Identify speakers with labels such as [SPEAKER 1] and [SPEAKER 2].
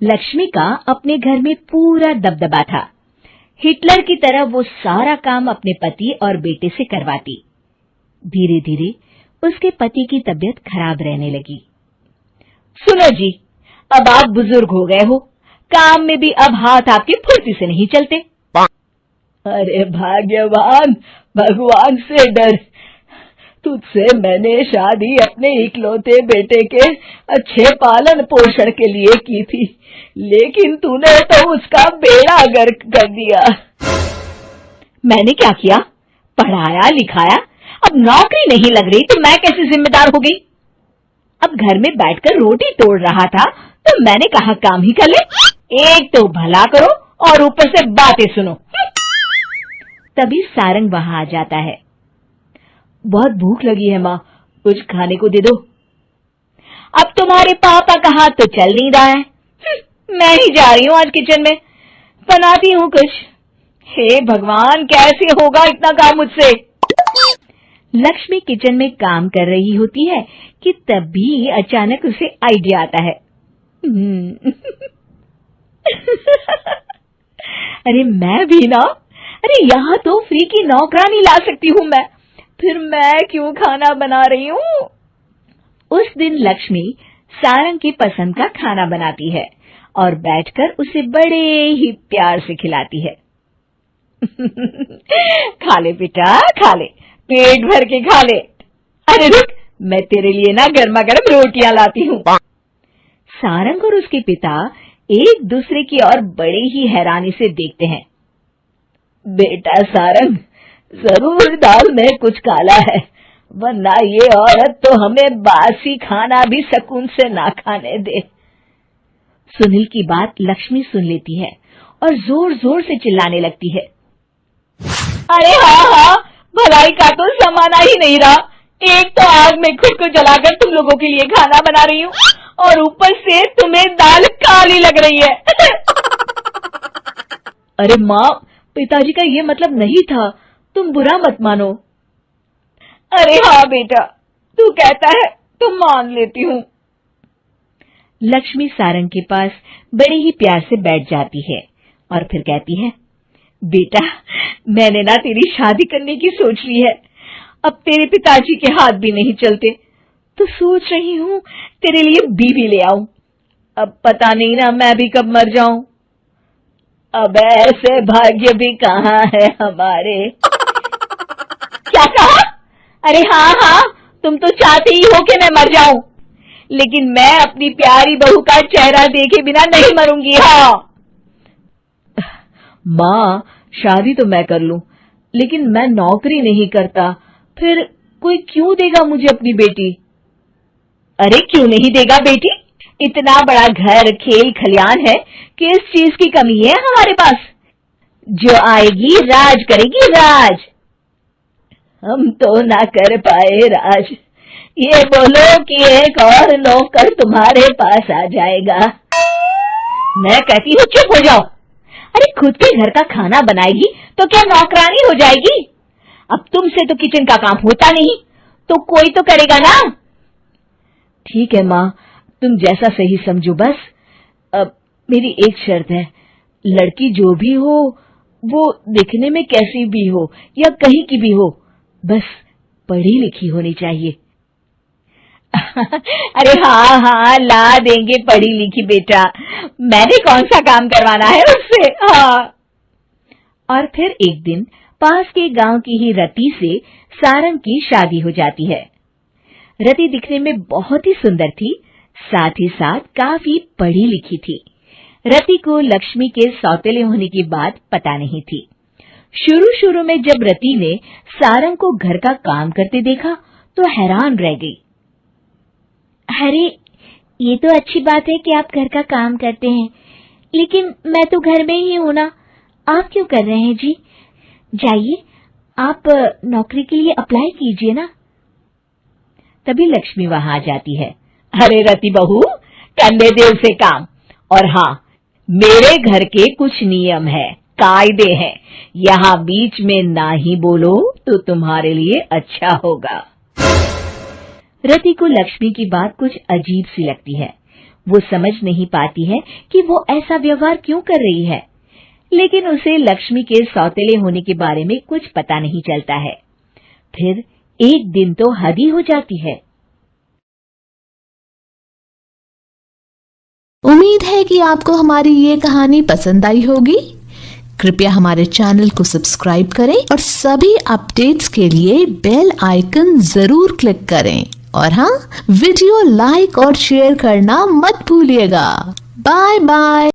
[SPEAKER 1] लक्ष्मी का अपने घर में पूरा दबदबा था। हिटलर की तरह वो सारा काम अपने पति और बेटे से करवाती। धीरे धीरे उसके पति की तबीयत खराब रहने लगी। सुनो जी, अब आप बुजुर्ग हो गए हो, काम में भी अब हाथ आपके फुर्ती से नहीं चलते।
[SPEAKER 2] अरे भाग्यवान, भगवान से डर। तुझसे मैंने शादी अपने इकलौते बेटे के अच्छे पालन पोषण के लिए की थी, लेकिन तूने तो उसका बेड़ा गर्क कर दिया।
[SPEAKER 1] मैंने क्या किया? पढ़ाया लिखाया, अब नौकरी नहीं लग रही तो मैं कैसे जिम्मेदार हो गई? अब घर में बैठकर रोटी तोड़ रहा था तो मैंने कहा काम ही कर ले। एक तो भला करो और ऊपर से बातें सुनो। तभी सारंग वहां आ जाता है। बहुत भूख लगी है माँ, कुछ खाने को दे दो। अब तुम्हारे पापा का हाथ तो चल नहीं रहा है। मैं ही जा रही हूँ आज किचन में, बनाती हूँ कुछ। हे भगवान, कैसे होगा इतना काम मुझसे? लक्ष्मी किचन में काम कर रही होती है कि तभी अचानक उसे आइडिया आता है। अरे मैं भी ना, अरे यहाँ तो फ्री की नौकरानी ला सकती हूँ मैं, फिर मैं क्यों खाना बना रही हूँ? उस दिन लक्ष्मी सारंग की पसंद का खाना बनाती है और बैठकर उसे बड़े ही प्यार से खिलाती है। खा ले बेटा, खा ले, पेट भर के खा ले। अरे रुक, मैं तेरे लिए ना गर्मा गर्म रोटियां लाती हूँ। सारंग और उसके पिता एक दूसरे की ओर बड़े ही हैरानी से देखते हैं।
[SPEAKER 2] बेटा सारंग, जरूर दाल में कुछ काला है, वरना ये औरत तो हमें बासी खाना भी सुकून से ना खाने दे।
[SPEAKER 1] सुनील की बात लक्ष्मी सुन लेती है और जोर जोर से चिल्लाने लगती है। अरे हाँ, भलाई का तो जमाना ही नहीं रहा। एक तो आग में खुद को जलाकर तुम लोगों के लिए खाना बना रही हूँ और ऊपर से तुम्हें दाल काली लग रही है। अरे माँ, पिताजी का ये मतलब नहीं था, तुम बुरा मत मानो।
[SPEAKER 2] अरे हाँ बेटा, तू कहता है तो मान लेती हूँ।
[SPEAKER 1] लक्ष्मी सारंग के पास बड़े ही प्यार से बैठ जाती है और फिर कहती है, बेटा मैंने ना तेरी शादी करने की सोच ली है। अब तेरे पिताजी के हाथ भी नहीं चलते तो सोच रही हूँ तेरे लिए बीवी ले आऊं। अब पता नहीं ना मैं भी कब मर जाऊं।
[SPEAKER 2] अब ऐसे भाग्य भी कहाँ है हमारे।
[SPEAKER 1] क्या कहा? अरे हाँ, तुम तो चाहते ही हो कि मैं मर जाऊं, लेकिन मैं अपनी प्यारी बहू का चेहरा देखे बिना नहीं मरूंगी। हाँ माँ, शादी तो मैं कर लूं, लेकिन मैं नौकरी नहीं करता, फिर कोई क्यों देगा मुझे अपनी बेटी? अरे क्यों नहीं देगा बेटी? इतना बड़ा घर, खेल खलियान है, किस चीज की कमी है हमारे पास? जो आएगी राज करेगी, राज।
[SPEAKER 2] हम तो ना कर पाए राज, ये बोलो कि एक और नौकर तुम्हारे पास आ जाएगा।
[SPEAKER 1] मैं कहती हूँ चुप हो जाओ। अरे खुद के घर का खाना बनाएगी तो क्या नौकरानी हो जाएगी? अब तुमसे तो किचन का काम होता नहीं, तो कोई तो करेगा ना। ठीक है माँ, तुम जैसा सही समझो बस। अब मेरी एक शर्त है, लड़की जो भी हो वो दिखने में कैसी भी हो या कहीं की भी हो, बस पढ़ी लिखी होनी चाहिए। अरे हाँ, ला देंगे पढ़ी लिखी बेटा, मैंने कौन सा काम करवाना है उससे। हाँ। और फिर एक दिन पास के गांव की ही रति से सारंग की शादी हो जाती है। रति दिखने में बहुत ही सुंदर थी, साथ ही साथ काफी पढ़ी लिखी थी। रति को लक्ष्मी के सौतेले होने की बात पता नहीं थी। शुरू में जब रति ने सारंग को घर का काम करते देखा तो हैरान रह गई। अरे ये तो अच्छी बात है कि आप घर का काम करते हैं, लेकिन मैं तो घर में ही हूं ना, आप क्यों कर रहे हैं जी? जाइए आप नौकरी के लिए अप्लाई कीजिए ना। तभी लक्ष्मी वहां आ जाती है। अरे रति बहू, करने दे उसे काम। और हाँ, मेरे घर के कुछ नियम है, कायदे हैं, यहाँ बीच में ना ही बोलो तो तुम्हारे लिए अच्छा होगा। रति को लक्ष्मी की बात कुछ अजीब सी लगती है। वो समझ नहीं पाती है कि वो ऐसा व्यवहार क्यों कर रही है, लेकिन उसे लक्ष्मी के सौतेले होने के बारे में कुछ पता नहीं चलता है। फिर एक दिन तो हद ही हो जाती है।
[SPEAKER 3] उम्मीद है कि आपको हमारी ये कहानी पसंद आई होगी। कृपया हमारे चैनल को सब्सक्राइब करें और सभी अपडेट्स के लिए बेल आइकन जरूर क्लिक करें। और हाँ, वीडियो लाइक और शेयर करना मत भूलिएगा। Bye bye.